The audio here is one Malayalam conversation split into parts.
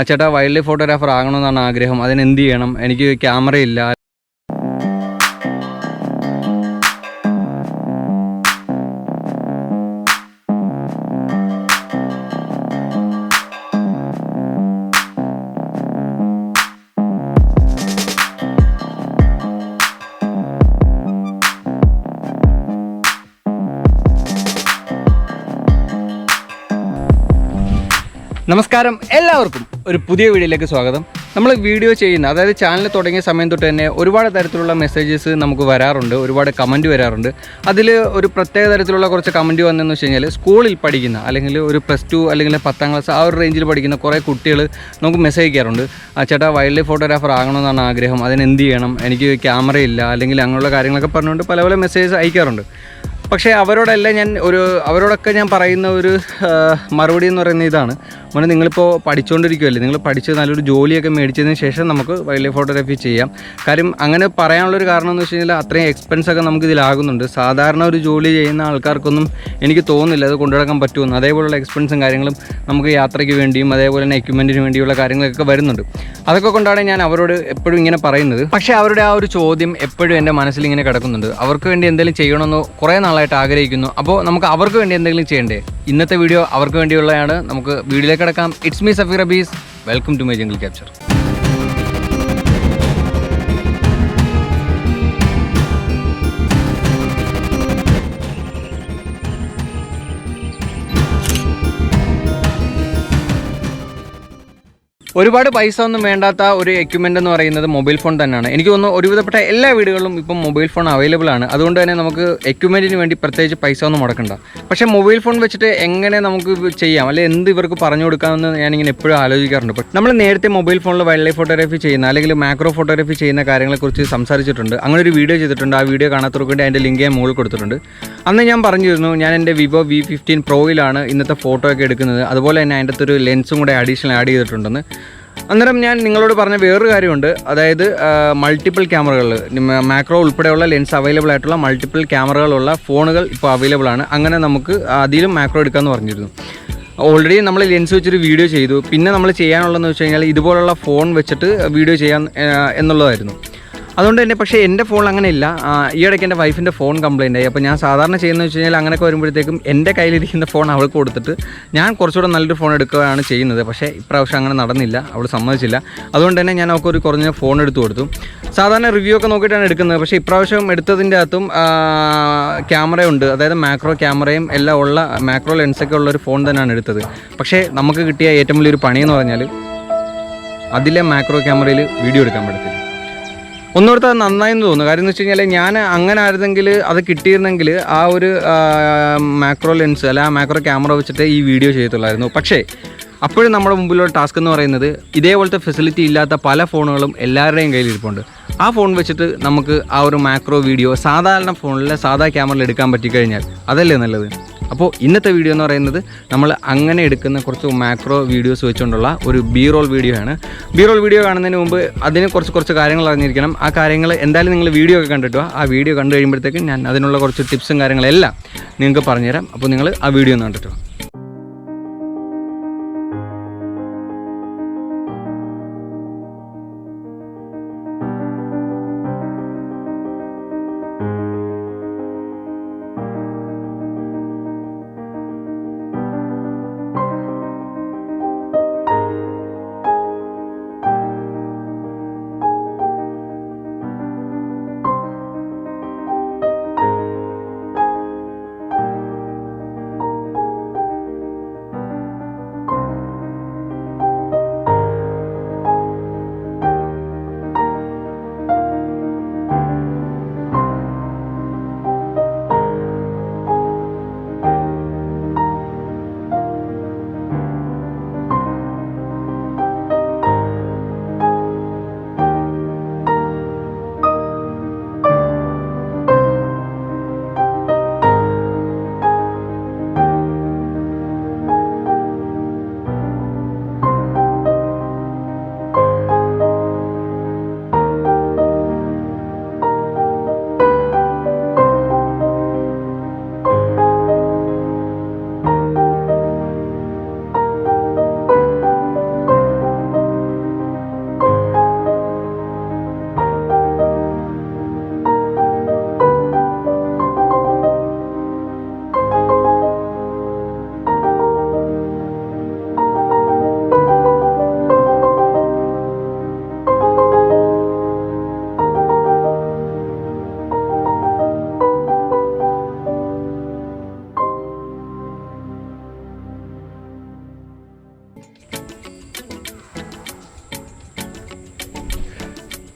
ചേട്ടാ വൈൽഡ് ലൈഫ് ഫോട്ടോഗ്രാഫർ ആകണമെന്നാണ് ആഗ്രഹം, അതിന് എന്ത് ചെയ്യണം, എനിക്ക് ക്യാമറയില്ല. നമസ്കാരം, എല്ലാവർക്കും ഒരു പുതിയ വീഡിയോയിലേക്ക് സ്വാഗതം. നമ്മൾ വീഡിയോ ചെയ്യുന്ന, അതായത് ചാനൽ തുടങ്ങിയ സമയം തൊട്ട് തന്നെ ഒരുപാട് തരത്തിലുള്ള മെസ്സേജസ് നമുക്ക് വരാറുണ്ട്, ഒരുപാട് കമൻറ്റ് വരാറുണ്ട്. അതിൽ ഒരു പ്രത്യേക തരത്തിലുള്ള കുറച്ച് കമൻറ്റ് വന്നതെന്ന് വെച്ച് കഴിഞ്ഞാൽ, സ്കൂളിൽ പഠിക്കുന്ന അല്ലെങ്കിൽ ഒരു +2 അല്ലെങ്കിൽ 10ാം ക്ലാസ് ആ ഒരു റേഞ്ചിൽ പഠിക്കുന്ന കുറേ കുട്ടികൾ നമുക്ക് മെസ്സേജ് അയക്കാറുണ്ട്. ചേട്ടാ വൈൽഡ് ലൈഫ് ഫോട്ടോഗ്രാഫർ ആകണമെന്നാണ് ആഗ്രഹം, അതിന് എന്ത് ചെയ്യണം, എനിക്ക് ക്യാമറയില്ല, അല്ലെങ്കിൽ അങ്ങനെയുള്ള കാര്യങ്ങളൊക്കെ പറഞ്ഞുകൊണ്ട് പല പല മെസ്സേജസ് അയക്കാറുണ്ട്. പക്ഷേ അവരോടൊക്കെ ഞാൻ പറയുന്ന ഒരു മറുപടി എന്ന് പറയുന്നത് ഇതാണ്: മോനെ, നിങ്ങളിപ്പോൾ പഠിച്ചുകൊണ്ടിരിക്കുകയല്ലേ, നിങ്ങൾ പഠിച്ച് നല്ലൊരു ജോലിയൊക്കെ മേടിച്ചതിന് ശേഷം നമുക്ക് വൈൽഡ് ലൈഫ് ഫോട്ടോഗ്രാഫി ചെയ്യാം. കാര്യം അങ്ങനെ പറയാനുള്ളൊരു കാരണം എന്ന് വെച്ച് കഴിഞ്ഞാൽ, അത്രയും എക്സ്പെൻസൊക്കെ നമുക്ക് ഇതിലാകുന്നുണ്ട്. സാധാരണ ഒരു ജോലി ചെയ്യുന്ന ആൾക്കാർക്കൊന്നും എനിക്ക് തോന്നുന്നില്ല അത് കൊണ്ടുനടക്കാൻ പറ്റുമെന്ന്. അതേപോലുള്ള എക്സ്പെൻസും കാര്യങ്ങളും നമുക്ക് യാത്രയ്ക്ക് വേണ്ടിയും അതേപോലെ തന്നെ എക്യുപ്മെൻറ്റിന് വേണ്ടിയുള്ള കാര്യങ്ങളൊക്കെ വരുന്നുണ്ട്. അതൊക്കെ കൊണ്ടാണ് ഞാൻ അവരോട് എപ്പോഴും ഇങ്ങനെ പറയുന്നത്. പക്ഷേ അവരുടെ ആ ഒരു ചോദ്യം എപ്പോഴും എൻ്റെ മനസ്സിൽ ഇങ്ങനെ കിടക്കുന്നുണ്ട്. അവർക്ക് വേണ്ടി എന്തെങ്കിലും ചെയ്യണമെന്ന് കുറേ നാളായിട്ട് ആഗ്രഹിക്കുന്നു. അപ്പോൾ നമുക്ക് അവർക്ക് വേണ്ടി എന്തെങ്കിലും ചെയ്യണ്ടേ? ഇന്നത്തെ വീഡിയോ അവർക്ക് വേണ്ടിയുള്ളതാണ്. നമുക്ക് വീഡിയോയിലേക്ക് കിടക്കാം. It's me Safeer Abees. Welcome to my jungle capture. ഒരുപാട് പൈസ ഒന്നും വേണ്ടാത്ത ഒരു എക്യുപ്മെൻ്റ് എന്ന് പറയുന്നത് മൊബൈൽ ഫോൺ തന്നെയാണ്. എനിക്ക് തോന്നുന്നു ഒരുവിധപ്പെട്ട എല്ലാ വീടുകളിലും ഇപ്പം മൊബൈൽ ഫോൺ അവൈലബിൾ ആണ്. അതുകൊണ്ട് തന്നെ നമുക്ക് എക്യുപ്മെൻറ്റിന് വേണ്ടി പ്രത്യേകിച്ച് പൈസ ഒന്നും മുടക്കണ്ട. പക്ഷേ മൊബൈൽ ഫോൺ വെച്ചിട്ട് എങ്ങനെ നമുക്ക് ചെയ്യാം, അല്ലെങ്കിൽ എന്ത് ഇവർക്ക് പറഞ്ഞു കൊടുക്കാമെന്ന് ഞാനിങ്ങനെ എപ്പോഴും ആലോചിക്കാറുണ്ട്. നമ്മൾ നേരത്തെ മൊബൈൽ ഫോണിൽ വൈൽഡ് ലൈഫ് ഫോട്ടോഗ്രാഫി ചെയ്യുന്ന അല്ലെങ്കിൽ മാക്രോ ഫോട്ടോഗ്രാഫി ചെയ്യുന്ന കാര്യങ്ങളെക്കുറിച്ച് സംസാരിച്ചിട്ടുണ്ട്. അങ്ങനെ ഒരു വീഡിയോ ചെയ്തിട്ടുണ്ട്. ആ വീഡിയോ കാണാത്തവർക്ക് വേണ്ടി അതിൻ്റെ ലിങ്ക് ഞാൻ മുകളിൽ കൊടുത്തിട്ടുണ്ട്. അന്ന് ഞാൻ പറഞ്ഞിരുന്നു, ഞാൻ എൻ്റെ വിവോ V15 പ്രോയിലാണ് ഇന്നത്തെ ഫോട്ടോ ഒക്കെ എടുക്കുന്നത്. അതുപോലെ തന്നെ അതിൻ്റെ അകത്തൊരു ലെൻസും കൂടെ അഡീഷണൽ ആഡ് ചെയ്തിട്ടുണ്ടെന്ന്. അന്നേരം ഞാൻ നിങ്ങളോട് പറഞ്ഞ വേറൊരു കാര്യമുണ്ട്. അതായത് മൾട്ടിപ്പിൾ ക്യാമറകൾ, മാക്രോ ഉൾപ്പെടെയുള്ള ലെൻസ് അവൈലബിൾ ആയിട്ടുള്ള മൾട്ടിപ്പിൾ ക്യാമറകളുള്ള ഫോണുകൾ ഇപ്പോൾ അവൈലബിൾ ആണ്. അങ്ങനെ നമുക്ക് അതിലും മാക്രോ എടുക്കാമെന്ന് പറഞ്ഞിരുന്നു. ഓൾറെഡി നമ്മൾ ലെൻസ് വെച്ചൊരു വീഡിയോ ചെയ്തു. പിന്നെ നമ്മൾ ചെയ്യാനുള്ളതെന്ന് വെച്ച് കഴിഞ്ഞാൽ ഇതുപോലുള്ള ഫോൺ വെച്ചിട്ട് വീഡിയോ ചെയ്യാൻ എന്നുള്ളതായിരുന്നു. അതുകൊണ്ട് തന്നെ പക്ഷേ എൻ്റെ ഫോൺ അങ്ങനെയില്ല. ഈയിടയ്ക്ക് എൻ്റെ വൈഫിൻ്റെ ഫോൺ കംപ്ലയിൻ്റ് ആയി. അപ്പോൾ ഞാൻ സാധാരണ ചെയ്യുന്നത് വെച്ച് കഴിഞ്ഞാൽ, അങ്ങനെയൊക്കെ വരുമ്പോഴത്തേക്കും എൻ്റെ കയ്യിലിരിക്കുന്ന ഫോൺ അവൾക്ക് കൊടുത്തിട്ട് ഞാൻ കുറച്ചുകൂടെ നല്ലൊരു ഫോൺ എടുക്കുകയാണ് ചെയ്യുന്നത്. പക്ഷേ ഇപ്രാവശ്യം അങ്ങനെ നടന്നില്ല, അവൾ സമ്മതിച്ചില്ല. അതുകൊണ്ട് തന്നെ ഞാൻ അവൾക്ക് ഒരു കുറഞ്ഞ ഫോൺ എടുത്തു കൊടുത്തു. സാധാരണ റിവ്യൂ ഒക്കെ നോക്കിയിട്ടാണ് എടുക്കുന്നത്. പക്ഷേ ഇപ്രാവശ്യം എടുത്തതിൻ്റെ അകത്തും ക്യാമറയുണ്ട്, അതായത് മാക്രോ ക്യാമറയും എല്ലാം ഉള്ള മാക്രോ ലെൻസൊക്കെ ഉള്ളൊരു ഫോൺ തന്നെയാണ് എടുത്തത്. പക്ഷേ നമുക്ക് കിട്ടിയ ഏറ്റവും വലിയൊരു പണിയെന്ന് പറഞ്ഞാൽ, അതിലെ മാക്രോ ക്യാമറയിൽ വീഡിയോ എടുക്കാൻ പറ്റത്തില്ല. ഒന്നോർത്ത് അത് നന്നായെന്ന് തോന്നുന്നു. കാര്യം എന്ന് വെച്ച് കഴിഞ്ഞാൽ, ഞാൻ അങ്ങനെ ആയിരുന്നെങ്കിൽ, അത് കിട്ടിയിരുന്നെങ്കിൽ ആ ഒരു മാക്രോ ലെൻസ് അല്ല ആ മാക്രോ ക്യാമറ വെച്ചിട്ട് ഈ വീഡിയോ ചെയ്യത്തുള്ളായിരുന്നു. പക്ഷേ അപ്പോഴും നമ്മുടെ മുമ്പിലുള്ള ടാസ്ക് എന്ന് പറയുന്നത്, ഇതേപോലത്തെ ഫെസിലിറ്റി ഇല്ലാത്ത പല ഫോണുകളും എല്ലാവരുടെയും കയ്യിലിരിപ്പുണ്ട്. ആ ഫോൺ വെച്ചിട്ട് നമുക്ക് ആ ഒരു മാക്രോ വീഡിയോ സാധാരണ ഫോണിലെ സാധാ ക്യാമറയിൽ എടുക്കാൻ പറ്റിക്കഴിഞ്ഞാൽ അതല്ലേ നല്ലത്. അപ്പോൾ ഇന്നത്തെ വീഡിയോ എന്ന് പറയുന്നത്, നമ്മൾ അങ്ങനെ എടുക്കുന്ന കുറച്ച് മാക്രോ വീഡിയോസ് വെച്ചുകൊണ്ടുള്ള ഒരു B-roll വീഡിയോ ആണ്. B-roll വീഡിയോ കാണുന്നതിന് മുമ്പ് അതിനെ കുറച്ച് കാര്യങ്ങൾ അറിഞ്ഞിരിക്കണം. ആ കാര്യങ്ങൾ എന്തായാലും നിങ്ങൾ വീഡിയോ ഒക്കെ കണ്ടിട്ടോ. ആ വീഡിയോ കണ്ടു കഴിയുമ്പോഴത്തേക്കും ഞാൻ അതിനുള്ള കുറച്ച് ടിപ്സും കാര്യങ്ങളെല്ലാം നിങ്ങൾക്ക് പറഞ്ഞുതരാം. അപ്പോൾ നിങ്ങൾ ആ വീഡിയോ ഒന്ന് കണ്ടിട്ടോ.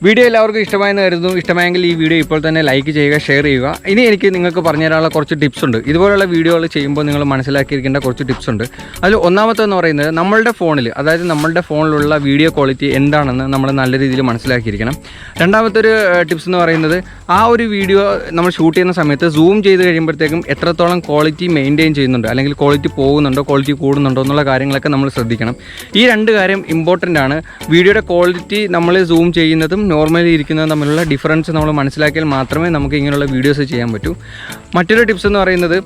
വീഡിയോ എല്ലാവർക്കും ഇഷ്ടമായെന്ന് കരുതുന്നു. ഇഷ്ടമായെങ്കിൽ ഈ വീഡിയോ ഇപ്പോൾ തന്നെ ലൈക്ക് ചെയ്യുക, ഷെയർ ചെയ്യുക. ഇനി എനിക്ക് നിങ്ങൾക്ക് പറഞ്ഞു തരാനുള്ള കുറച്ച് ടിപ്സ് ഉണ്ട്. ഇതുപോലുള്ള വീഡിയോകൾ ചെയ്യുമ്പോൾ നിങ്ങൾ മനസ്സിലാക്കിയിരിക്കേണ്ട കുറച്ച് ടിപ്സ് ഉണ്ട്. അതിൽ ഒന്നാമത്തെന്ന് പറയുന്നത് നമ്മളുടെ ഫോണിൽ, അതായത് നമ്മളുടെ ഫോണിലുള്ള വീഡിയോ ക്വാളിറ്റി എന്താണെന്ന് നമ്മൾ നല്ല രീതിയിൽ മനസ്സിലാക്കിയിരിക്കണം. രണ്ടാമത്തെ ഒരു ടിപ്സ് എന്ന് പറയുന്നത് ആ ഒരു വീഡിയോ നമ്മൾ ഷൂട്ട് ചെയ്യുന്ന സമയത്ത് സൂം ചെയ്ത് കഴിയുമ്പോഴത്തേക്കും എത്രത്തോളം ക്വാളിറ്റി മെയിൻറ്റെയിൻ ചെയ്യുന്നുണ്ട്, അല്ലെങ്കിൽ ക്വാളിറ്റി പോകുന്നുണ്ടോ, ക്വാളിറ്റി കൂടുന്നുണ്ടോ എന്നുള്ള കാര്യങ്ങളൊക്കെ നമ്മൾ ശ്രദ്ധിക്കണം. ഈ രണ്ട് കാര്യം ഇമ്പോർട്ടൻ്റ് ആണ്. വീഡിയോയുടെ ക്വാളിറ്റി നമ്മൾ സൂം ചെയ്യുന്നതും നോർമലി ഇരിക്കുന്നതും തമ്മിലുള്ള ഡിഫറൻസ് നമ്മൾ മനസ്സിലാക്കിയാൽ മാത്രമേ നമുക്ക് ഇങ്ങനെയുള്ള വീഡിയോസ് ചെയ്യാൻ പറ്റൂ. മറ്റൊരു ടിപ്സ് എന്ന് പറയുന്നത്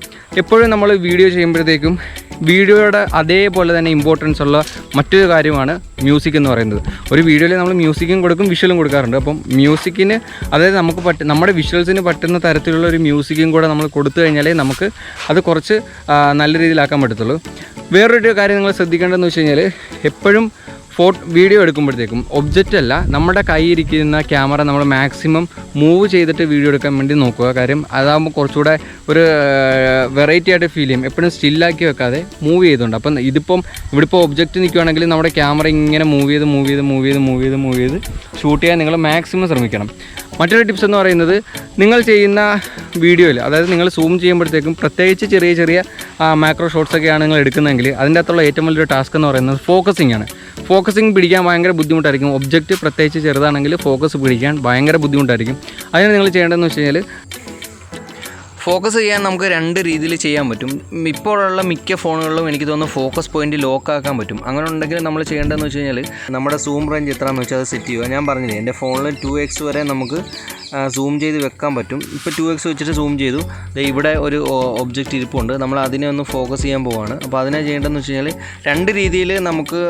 എപ്പോഴും നമ്മൾ വീഡിയോ ചെയ്യുമ്പോഴത്തേക്കും വീഡിയോയുടെ അതേപോലെ തന്നെ ഇമ്പോർട്ടൻസ് ഉള്ള മറ്റൊരു കാര്യമാണ് മ്യൂസിക് എന്ന് പറയുന്നത്. ഒരു വീഡിയോയിൽ നമ്മൾ മ്യൂസിക്കും കൊടുക്കും, വിഷ്വലും കൊടുക്കാറുണ്ട്. അപ്പം മ്യൂസിക്കിന്, അതായത് നമുക്ക് നമ്മുടെ വിഷ്വൽസിന് പറ്റുന്ന തരത്തിലുള്ള ഒരു മ്യൂസിക്കും കൂടെ നമ്മൾ കൊടുത്തു കഴിഞ്ഞാലേ നമുക്ക് അത് കുറച്ച് നല്ല രീതിയിലാക്കാൻ പറ്റത്തുള്ളൂ. വേറൊരു കാര്യം നിങ്ങൾ ശ്രദ്ധിക്കേണ്ടതെന്ന് വെച്ച് കഴിഞ്ഞാൽ എപ്പോഴും വീഡിയോ എടുക്കുമ്പോഴത്തേക്കും ഒബ്ജക്റ്റ് അല്ല, നമ്മുടെ കയ്യിരിക്കുന്ന ക്യാമറ നമ്മൾ മാക്സിമം മൂവ് ചെയ്തിട്ട് വീഡിയോ എടുക്കാൻ വേണ്ടി നോക്കുക. കാര്യം അതാകുമ്പോൾ കുറച്ചുകൂടെ ഒരു വെറൈറ്റി ആയിട്ട് ഫീൽ ചെയ്യും. എപ്പോഴും സ്റ്റില്ലാക്കി വെക്കാതെ മൂവ് ചെയ്തുകൊണ്ട്. അപ്പം ഇവിടെ ഇപ്പോൾ ഒബ്ജക്റ്റ് നിൽക്കുകയാണെങ്കിൽ നമ്മുടെ ക്യാമറ ഇങ്ങനെ മൂവ് ചെയ്ത് ഷൂട്ട് ചെയ്യാൻ നിങ്ങൾ മാക്സിമം ശ്രമിക്കണം. മറ്റൊരു ടിപ്സ് എന്ന് പറയുന്നത് നിങ്ങൾ ചെയ്യുന്ന വീഡിയോയിൽ, അതായത് നിങ്ങൾ സൂം ചെയ്യുമ്പോഴത്തേക്കും പ്രത്യേകിച്ച് ചെറിയ മാക്രോ ഷോട്ട്സൊക്കെയാണ് നിങ്ങൾ എടുക്കുന്നതെങ്കിൽ അതിൻ്റെ അകത്തുള്ള ഏറ്റവും വലിയൊരു ടാസ്ക് എന്ന് പറയുന്നത് ഫോക്കസിംഗ് ആണ്. ഫോക്കസിങ് പിടിക്കാൻ ഭയങ്കര ബുദ്ധിമുട്ടായിരിക്കും. ഒബ്ജക്റ്റ് പ്രത്യേകിച്ച് ചെറുതാണെങ്കിൽ ഫോക്കസ് പിടിക്കാൻ ഭയങ്കര ബുദ്ധിമുട്ടായിരിക്കും. അതിന് നിങ്ങൾ ചെയ്യേണ്ടതെന്ന് വെച്ച് കഴിഞ്ഞാൽ, ഫോക്കസ് ചെയ്യാൻ നമുക്ക് രണ്ട് രീതിയിൽ ചെയ്യാൻ പറ്റും. ഇപ്പോഴുള്ള മിക്ക ഫോണുകളിലും എനിക്ക് തോന്നുന്നു ഫോക്കസ് പോയിന്റ് ലോക്ക് ആക്കാൻ പറ്റും. അങ്ങനെ ഉണ്ടെങ്കിൽ നമ്മൾ ചെയ്യേണ്ടതെന്ന് വെച്ച് കഴിഞ്ഞാൽ നമ്മുടെ സൂം റേഞ്ച് എത്രയാണെന്ന് വെച്ചാൽ അത് സെറ്റ് ചെയ്യുക. ഞാൻ പറഞ്ഞില്ലേ, എൻ്റെ ഫോണിൽ 2x വരെ നമുക്ക് സൂം ചെയ്ത് വെക്കാൻ പറ്റും. ഇപ്പോൾ 2x വെച്ചിട്ട് സൂം ചെയ്തു. ഇവിടെ ഒരു ഒബ്ജക്റ്റ് ഇരിപ്പുണ്ട്, നമ്മൾ അതിനെ ഒന്ന് ഫോക്കസ് ചെയ്യാൻ പോവുകയാണ്. അപ്പോൾ അതിനെ ചെയ്യേണ്ടതെന്ന് വെച്ച് കഴിഞ്ഞാൽ രണ്ട് രീതിയിൽ നമുക്ക്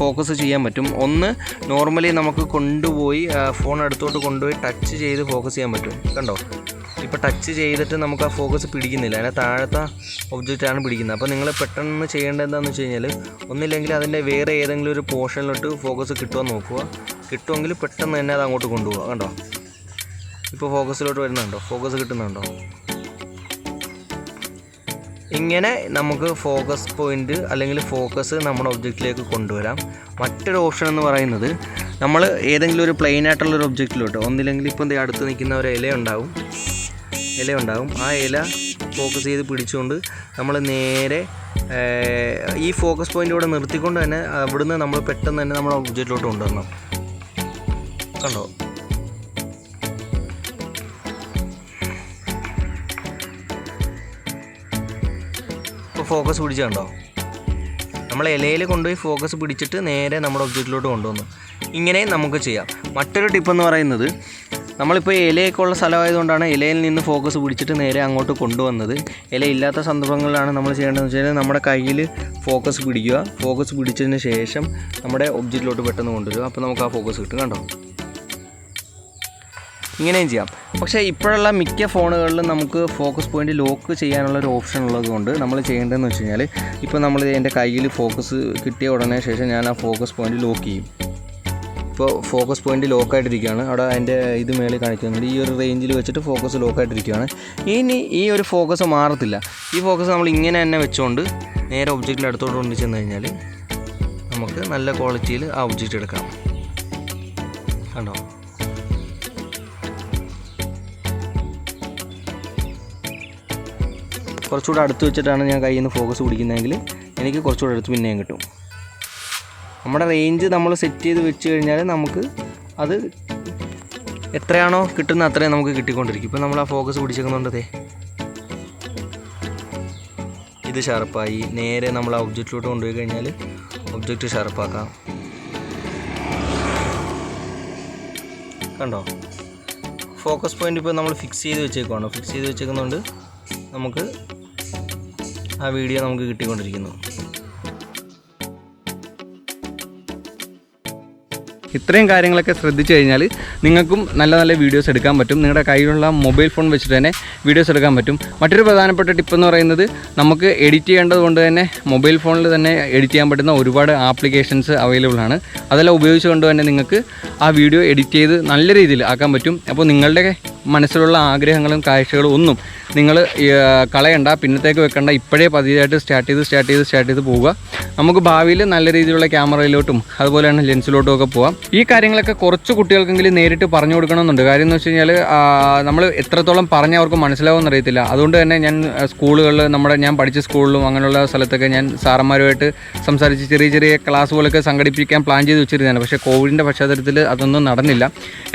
ഫോക്കസ് ചെയ്യാൻ പറ്റും. ഒന്ന്, നോർമലി നമുക്ക് ഫോൺ അടുത്തോട്ട് കൊണ്ടുപോയി ടച്ച് ചെയ്ത് ഫോക്കസ് ചെയ്യാൻ പറ്റും. കണ്ടോ, ഇപ്പോൾ ടച്ച് ചെയ്തിട്ട് നമുക്ക് ആ ഫോക്കസ് പിടിക്കുന്നില്ല, അതിനെ താഴത്തെ ഒബ്ജക്റ്റാണ് പിടിക്കുന്നത്. അപ്പോൾ നിങ്ങൾ പെട്ടെന്ന് ചെയ്യേണ്ടത് എന്താണെന്ന് വെച്ച് കഴിഞ്ഞാൽ, ഒന്നില്ലെങ്കിൽ അതിൻ്റെ വേറെ ഏതെങ്കിലും ഒരു പോർഷനിലോട്ട് ഫോക്കസ് കിട്ടുമോ നോക്കുക. കിട്ടുമെങ്കിൽ പെട്ടെന്ന് തന്നെ അത് അങ്ങോട്ട് കൊണ്ടുപോകുക. കണ്ടോ, ഇപ്പോൾ ഫോക്കസിലോട്ട് വരുന്നുണ്ടോ, ഫോക്കസ് കിട്ടുന്നുണ്ടോ? ഇങ്ങനെ നമുക്ക് ഫോക്കസ് പോയിൻ്റ് അല്ലെങ്കിൽ ഫോക്കസ് നമ്മുടെ ഒബ്ജക്റ്റിലേക്ക് കൊണ്ടുവരാം. മറ്റൊരു ഓപ്ഷൻ എന്ന് പറയുന്നത്, നമ്മൾ ഏതെങ്കിലും ഒരു പ്ലെയിൻ ആയിട്ടുള്ളൊരു ഒബ്ജക്റ്റിലോട്ട്, ഒന്നില്ലെങ്കിൽ ഇപ്പം അടുത്ത് നിൽക്കുന്ന ഒരു ഇല ഉണ്ടാവും. ആ ഇല ഫോക്കസ് ചെയ്ത് പിടിച്ചുകൊണ്ട് നമ്മൾ നേരെ ഈ ഫോക്കസ് പോയിൻ്റ് ഇവിടെ നിർത്തിക്കൊണ്ട് തന്നെ അവിടുന്ന് നമ്മൾ പെട്ടെന്ന് തന്നെ നമ്മുടെ ഒബ്ജക്റ്റിലോട്ട് കൊണ്ടുവരണം. കണ്ടോ, ഇപ്പോൾ ഫോക്കസ് പിടിച്ചുണ്ടോ? നമ്മൾ ഇലയിൽ കൊണ്ടുപോയി ഫോക്കസ് പിടിച്ചിട്ട് നേരെ നമ്മുടെ ഒബ്ജക്റ്റിലോട്ട് കൊണ്ടുവന്നു. ഇങ്ങനെ നമുക്ക് ചെയ്യാം. മറ്റൊരു ടിപ്പെന്ന് പറയുന്നത്, നമ്മളിപ്പോൾ ഇലയൊക്കെ ഉള്ള സ്ഥലമായതുകൊണ്ടാണ് ഇലയിൽ നിന്ന് ഫോക്കസ് പിടിച്ചിട്ട് നേരെ അങ്ങോട്ട് കൊണ്ടുവന്നത്. ഇല ഇല്ലാത്ത സന്ദർഭങ്ങളിലാണ് നമ്മൾ ചെയ്യേണ്ടതെന്ന് വെച്ച് കഴിഞ്ഞാൽ, നമ്മുടെ കയ്യിൽ ഫോക്കസ് പിടിക്കുക. ഫോക്കസ് പിടിച്ചതിന് ശേഷം നമ്മുടെ ഒബ്ജക്റ്റിലോട്ട് പെട്ടെന്ന് കൊണ്ടുവരിക. അപ്പോൾ നമുക്ക് ആ ഫോക്കസ് കിട്ടും. കണ്ടോ, ഇങ്ങനെയും ചെയ്യാം. പക്ഷേ ഇപ്പോഴുള്ള മിക്ക ഫോണുകളിലും നമുക്ക് ഫോക്കസ് പോയിൻ്റ് ലോക്ക് ചെയ്യാനുള്ളൊരു ഓപ്ഷൻ ഉള്ളതുകൊണ്ട് നമ്മൾ ചെയ്യേണ്ടതെന്ന് വെച്ച് കഴിഞ്ഞാൽ, ഇപ്പോൾ നമ്മൾ എൻ്റെ കയ്യിൽ ഫോക്കസ് കിട്ടിയ ഉടനെ ശേഷം ഞാൻ ആ ഫോക്കസ് പോയിൻ്റ് ലോക്ക് ചെയ്യും. ഇപ്പോൾ ഫോക്കസ് പോയിൻ്റ് ലോക്കായിട്ടിരിക്കുകയാണ്. അവിടെ അതിൻ്റെ ഇത് മേളിൽ കാണിക്കുന്നുണ്ട്. ഈ ഒരു റേഞ്ചിൽ വെച്ചിട്ട് ഫോക്കസ് ലോക്കായിട്ടിരിക്കുകയാണ്. ഇനി ഈ ഒരു ഫോക്കസ് മാറത്തില്ല. ഈ ഫോക്കസ് നമ്മൾ ഇങ്ങനെ തന്നെ വെച്ചുകൊണ്ട് നേരെ ഒബ്ജക്റ്റിൻ്റെ അടുത്തോട്ട് കൊണ്ട് ചെന്ന് കഴിഞ്ഞാൽ നമുക്ക് നല്ല ക്വാളിറ്റിയിൽ ആ ഒബ്ജക്റ്റ് എടുക്കാം. കണ്ടോ, കുറച്ചുകൂടെ അടുത്ത് വെച്ചിട്ടാണ് ഞാൻ കയ്യിൽ നിന്ന് ഫോക്കസ് പിടിക്കുന്നതെങ്കിൽ എനിക്ക് കുറച്ചുകൂടെ അടുത്ത് പിന്നെയും കിട്ടും. നമ്മുടെ റേഞ്ച് നമ്മൾ സെറ്റ് ചെയ്ത് വെച്ച് കഴിഞ്ഞാൽ നമുക്ക് അത് എത്രയാണോ കിട്ടുന്നത് അത്രയും നമുക്ക് കിട്ടിക്കൊണ്ടിരിക്കും. ഇപ്പോൾ നമ്മൾ ആ ഫോക്കസ് പിടിച്ചേക്കുന്നുണ്ടതേ, ഇത് ഷാർപ്പായി. നേരെ നമ്മൾ ആ ഒബ്ജക്റ്റിലോട്ട് കൊണ്ടുപോയി കഴിഞ്ഞാൽ ഒബ്ജക്റ്റ് ഷാർപ്പാക്കാം. കണ്ടോ, ഫോക്കസ് പോയിൻ്റ് ഇപ്പോൾ നമ്മൾ ഫിക്സ് ചെയ്ത് വെച്ചേക്കുവാണ്. ഫിക്സ് ചെയ്ത് വെച്ചേക്കുന്നതുകൊണ്ട് നമുക്ക് ആ വീഡിയോ നമുക്ക് കിട്ടിക്കൊണ്ടിരിക്കുന്നു. ഇത്രയും കാര്യങ്ങളൊക്കെ ശ്രദ്ധിച്ചു കഴിഞ്ഞാൽ നിങ്ങൾക്കും നല്ല നല്ല വീഡിയോസ് എടുക്കാൻ പറ്റും. നിങ്ങളുടെ കയ്യിലുള്ള മൊബൈൽ ഫോൺ വെച്ചിട്ട് തന്നെ വീഡിയോസ് എടുക്കാൻ പറ്റും. മറ്റൊരു പ്രധാനപ്പെട്ട ടിപ്പ് എന്ന് പറയുന്നത്, നമുക്ക് എഡിറ്റ് ചെയ്യേണ്ടത് കൊണ്ട് തന്നെ മൊബൈൽ ഫോണിൽ തന്നെ എഡിറ്റ് ചെയ്യാൻ പറ്റുന്ന ഒരുപാട് ആപ്ലിക്കേഷൻസ് അവൈലബിൾ ആണ്. അതെല്ലാം ഉപയോഗിച്ചുകൊണ്ട് തന്നെ നിങ്ങൾക്ക് ആ വീഡിയോ എഡിറ്റ് ചെയ്ത് നല്ല രീതിയിൽ ആക്കാൻ പറ്റും. അപ്പോൾ നിങ്ങളുടെ മനസ്സിലുള്ള ആഗ്രഹങ്ങളും കാഴ്ചകളും ഒന്നും നിങ്ങൾ കളയണ്ട, പിന്നത്തേക്ക് വെക്കണ്ട. ഇപ്പോഴേ പതിയായിട്ട് സ്റ്റാർട്ട് ചെയ്ത് പോവുക. നമുക്ക് ഭാവിയിൽ നല്ല രീതിയിലുള്ള ക്യാമറയിലോട്ടും അതുപോലെ തന്നെ ലെൻസിലോട്ടും ഒക്കെ പോകാം. ഈ കാര്യങ്ങളൊക്കെ കുറച്ച് കുട്ടികൾക്കെങ്കിലും നേരിട്ട് പറഞ്ഞു കൊടുക്കണമെന്നുണ്ട്. കാര്യം എന്ന് വെച്ച് കഴിഞ്ഞാൽ നമ്മൾ എത്രത്തോളം പറഞ്ഞാൽ അവർക്ക് മനസ്സിലാവുമെന്ന് അറിയത്തില്ല. അതുകൊണ്ട് തന്നെ ഞാൻ സ്കൂളുകളിൽ ഞാൻ പഠിച്ച സ്കൂളിലും അങ്ങനെയുള്ള സ്ഥലത്തൊക്കെ ഞാൻ സാറന്മാരുമായിട്ട് സംസാരിച്ച് ചെറിയ ചെറിയ ക്ലാസ് പോലൊക്കെ സംഘടിപ്പിക്കാൻ പ്ലാൻ ചെയ്ത് വെച്ചിരുന്നതാണ്. പക്ഷേ കോവിഡിൻ്റെ പശ്ചാത്തലത്തിൽ അതൊന്നും നടന്നില്ല.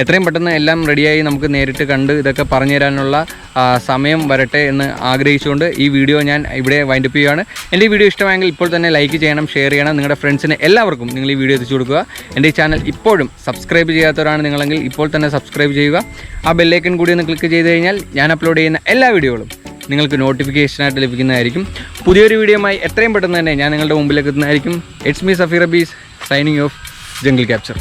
എത്രയും പെട്ടെന്ന് എല്ലാം റെഡിയായി നമുക്ക് നേരിട്ട് കണ്ട് ഇതൊക്കെ പറഞ്ഞു തരാനുള്ള സമയം വരട്ടെ എന്ന് ആഗ്രഹിച്ചുകൊണ്ട് ഈ വീഡിയോ ഞാൻ ഇവിടെ വൈൻഡപ്പ് ചെയ്യുകയാണ്. എൻ്റെ ഈ വീഡിയോ ഇഷ്ടമായെങ്കിൽ ഇപ്പോൾ തന്നെ ലൈക്ക് ചെയ്യണം, ഷെയർ ചെയ്യണം. നിങ്ങളുടെ ഫ്രണ്ട്സിന് എല്ലാവർക്കും നിങ്ങൾ ഈ വീഡിയോ എത്തിച്ചു കൊടുക്കുക. എൻ്റെ ഈ ചാനൽ ഇപ്പോഴും സബ്സ്ക്രൈബ് ചെയ്യാത്തവരാണ് നിങ്ങളെങ്കിൽ ഇപ്പോൾ തന്നെ സബ്സ്ക്രൈബ് ചെയ്യുക. ആ ബെല്ലൈക്കൺ കൂടി ഒന്ന് ക്ലിക്ക് ചെയ്ത് കഴിഞ്ഞാൽ ഞാൻ അപ്ലോഡ് ചെയ്യുന്ന എല്ലാ വീഡിയോകളും നിങ്ങൾക്ക് നോട്ടിഫിക്കേഷനായിട്ട് ലഭിക്കുന്നതായിരിക്കും. പുതിയൊരു വീഡിയോയുമായി എത്രയും പെട്ടെന്ന് തന്നെ ഞാൻ നിങ്ങളുടെ മുമ്പിലേക്ക് എത്തുന്നതായിരിക്കും. It's me Safeer Abees signing off jungle capture.